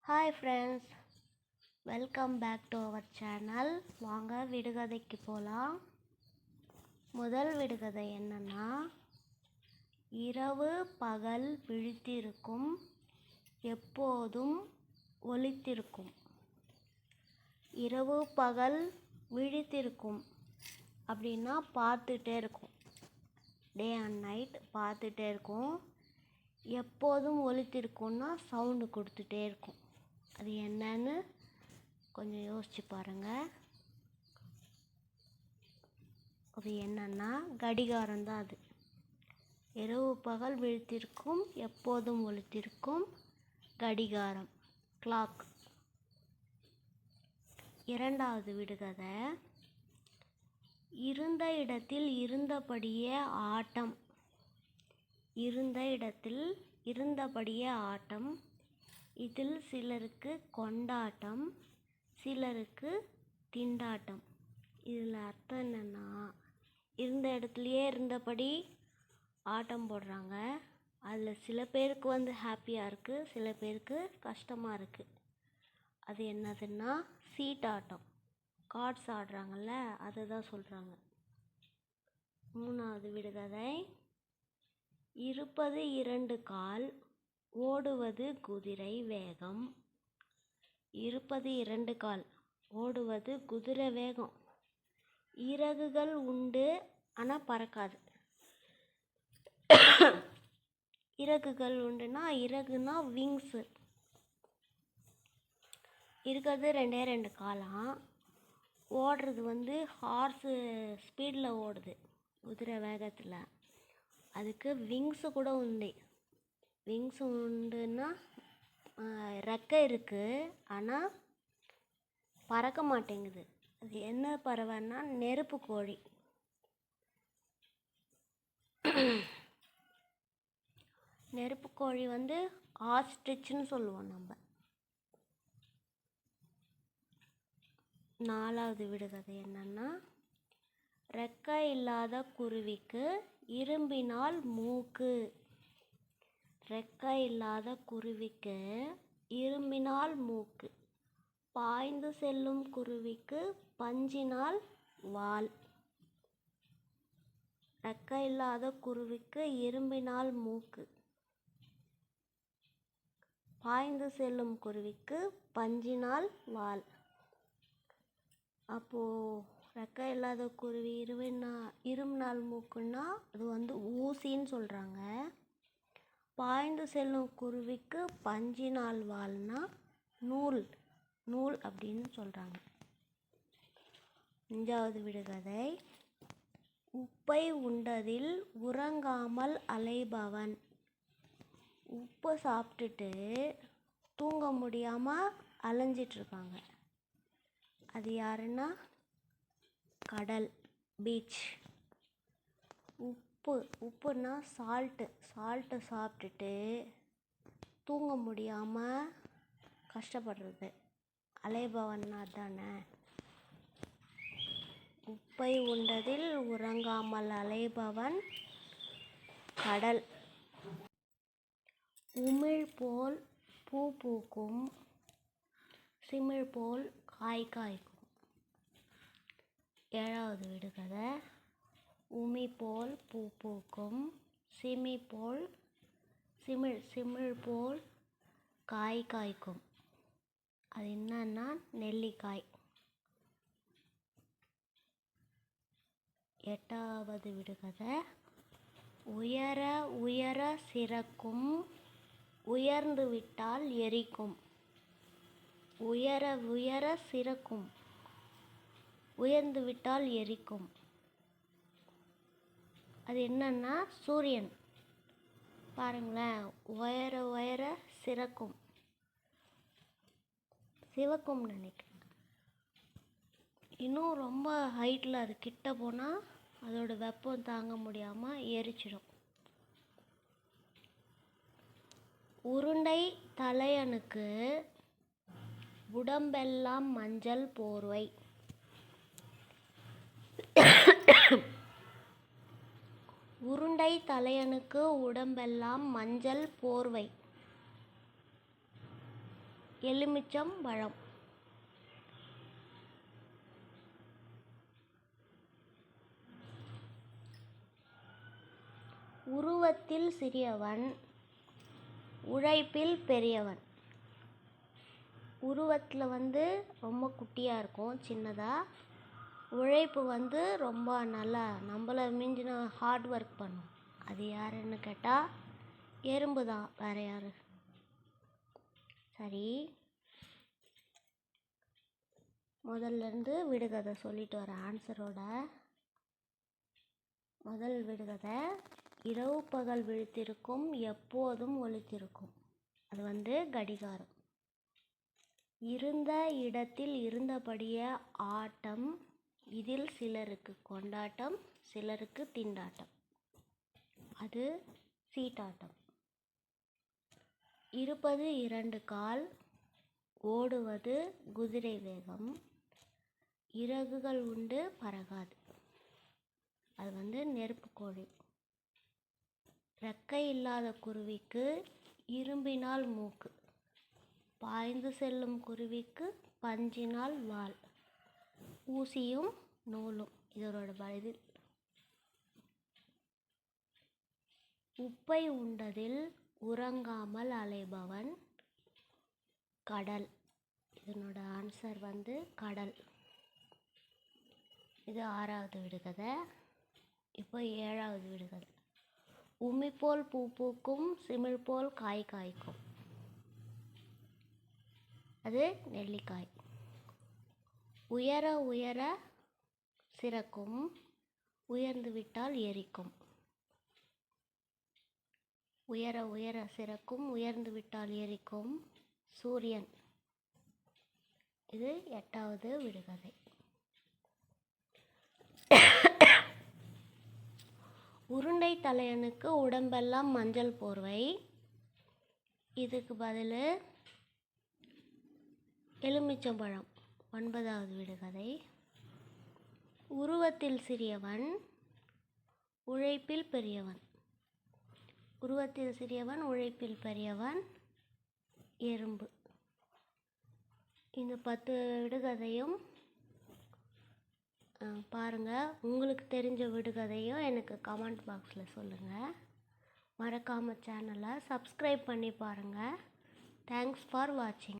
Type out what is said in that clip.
Hi friends, welcome back to our channel. வாங்க விடுகதைக்கு போகலாம். முதல் விடுகதை என்னன்னா, இரவு பகல் விழித்திருக்கும், எப்போதும் ஒலித்திருக்கும். இரவு பகல் விழித்திருக்கும் அப்படின்னா பார்த்துட்டே இருக்கும், டே அண்ட் நைட் பார்த்துட்டே இருக்கும். எப்போதும் ஒலித்திருக்கும்னா சவுண்டு கொடுத்துட்டே இருக்கும். அது என்னன்னு கொஞ்சம் யோசிச்சு பாருங்கள். அது என்னன்னா கடிகாரம் தான். அது இரவு பகல் விழித்திருக்கும், எப்போதும் ஒலித்திருக்கும் கடிகாரம், கிளாக். இரண்டாவது விடுகதை, இருந்த இடத்தில் இருந்தபடியே ஆட்டம். இருந்த இடத்தில் இருந்தபடியே ஆட்டம். இதில் சிலருக்கு கொண்டாட்டம், சிலருக்கு திண்டாட்டம். இதில் அர்த்தம் என்னென்னா, இருந்த இடத்துலையே இருந்தபடி ஆட்டம் போடுறாங்க. அதில் சில பேருக்கு ஹாப்பியாக இருக்குது, சில பேருக்கு கஷ்டமாக இருக்குது. அது என்னதுன்னா சீட்டாட்டம், கார்ட்ஸ் ஆடுறாங்கல்ல, அதை தான் சொல்கிறாங்க. மூணாவது விடுகதை, இருப்பது 2 கால், ஓடுவது குதிரை வேகம். இருப்பது 2 கால், ஓடுவது குதிரை வேகம். இறகுகள் உண்டு ஆனால் பறக்காது. இறகுகள் உண்டுன்னா, இறகுனா விங்ஸு. இருக்கிறது 2 காலாம். ஓடுறது ஹார்ஸு ஸ்பீடில் ஓடுது, குதிரை வேகத்தில். அதுக்கு விங்ஸு கூட உண்டு. விங்ஸு உண்டுன்னா ரெக்கை இருக்குது, ஆனால் பறக்க மாட்டேங்குது. அது என்ன பறவைன்னா நெருப்பு கோழி. நெருப்பு கோழி ஆஸ்ட்ரிச்னு சொல்லுவோம் நம்ம. நாலாவது விடுகதை என்னன்னா, ரெக்கை இல்லாத குருவிக்கு இரும்பினால் மூக்கு. ரெக்கை இல்லாத குருவிக்கு இரும்பினால் மூக்கு, பாய்ந்து செல்லும் குருவிக்கு பஞ்சினால் வால். ரெக்கை இல்லாத குருவிக்கு இரும்பினால் மூக்கு, பாய்ந்து செல்லும் குருவிக்கு பஞ்சினால் வால். அப்போது ரெக்கை இல்லாத குருவி இரும்பினால் மூக்குன்னா அது ஊசின்னு சொல்கிறாங்க. பாய்ந்து செல்லும் குருவிக்கு பஞ்சினால் வால்னா நூல் அப்படின்னு சொல்கிறாங்க. அஞ்சாவது விடுகதை, உப்பை உண்டதில் உறங்காமல் அலைபவன். உப்பு சாப்பிட்டுட்டு தூங்க முடியாமல் அலைஞ்சிட்ருக்காங்க. அது யாருன்னா கடல், பீச். உப்புன்னா சால்ட்டு சாப்பிட்டுட்டு தூங்க முடியாமல் கஷ்டப்படுறது, அலைபவன்னா தானே. உப்பை உண்டதில் உறங்காமல் அலைபவன் கடல். உமிழ் போல் பூ பூக்கும், சிமிழ் போல் காய் காய்க்கும். ஏழாவது விடுகதை, உமி போல் பூ பூக்கும், சிமிழ் போல் காய் காய்க்கும். அது என்னன்னா நெல்லிக்காய். எட்டாவது விடுகதை, உயர உயர சிறக்கும், உயர்ந்து விட்டால் எரிக்கும். உயர உயர சிறக்கும், உயர்ந்து விட்டால் எரிக்கும். அது என்னன்னா சூரியன். பாருங்களேன், உயர உயர சிறக்கும், சிவக்கும் நினைக்கிறேன். இன்னும் ரொம்ப ஹைட்டில் அது கிட்ட போனால் அதோட வெப்பம் தாங்க முடியாமல் எரிச்சிடும். உருண்டை தலையனுக்கு உடம்பெல்லாம் மஞ்சள் போர்வை. உருண்டை தலையனுக்கு உடம்பெல்லாம் மஞ்சள் போர்வை. எலுமிச்சம் பழம். உருவத்தில் சிறியவன், உழைப்பில் பெரியவன். உருவத்தில் ரொம்ப குட்டியாக இருக்கும், சின்னதாக. உழைப்பு ரொம்ப நல்லா நம்மளை மிஞ்சின ஹார்ட் ஒர்க் பண்ணும். அது யாருன்னு கேட்டால் எறும்பு தான், வேறு யார்? சரி, முதல்லேருந்து விடுகதை சொல்லிட்டு வர ஆன்சரோட. முதல் விடுகதை: இரவு பகல் விழித்திருக்கும், எப்போதும் ஒலித்திருக்கும். அது கடிகாரம். இருந்த இடத்தில் இருந்தபடியே ஆட்டம், இதில் சிலருக்கு கொண்டாட்டம், சிலருக்கு திண்டாட்டம். அது சீட்டாட்டம். இருப்பது 2 கால், ஓடுவது குதிரை வேகம், இறகுகள் உண்டு பறக்காது. அது நெருப்பு கோழி. ரெக்கை இல்லாத குருவிக்கு இரும்பினால் மூக்கு, பாய்ந்து செல்லும் குருவிக்கு பஞ்சினால் வால், ஊசியும் நூலும். இதோட பதில். உப்பை உண்டதில் உறங்காமல் அலைபவன் கடல். இதனோட ஆன்சர் கடல். இது 6வது விடுகதை. இப்போ 7வது விடுகதை. உமி போல் பூ பூக்கும், சிமிழ் போல் காய் காய்க்கும். அது நெல்லிக்காய். உயர உயர சிறக்கும், உயர்ந்து விட்டால் எரிக்கும். உயர உயர சிறக்கும், உயர்ந்து விட்டால் எரிக்கும். சூரியன். இது 8வது விடுகதை. உருண்டை தலையனுக்கு உடம்பெல்லாம் மஞ்சள் போர்வை. இதுக்கு பதில் எலுமிச்சம்பழம். 9வது விடுகதை. உருவத்தில் சிறியவன், உழைப்பில் பெரியவன். உருவத்தில் சிறியவன், உழைப்பில் பெரியவன் எறும்பு. இந்த 10 விடுகதையும் பாருங்கள். உங்களுக்கு தெரிஞ்ச விடுகதையும் எனக்கு கமெண்ட் பாக்ஸில் சொல்லுங்கள். மறக்காமல் சேனலை சப்ஸ்கிரைப் பண்ணி பாருங்கள். தேங்க்ஸ் ஃபார் வாட்சிங்.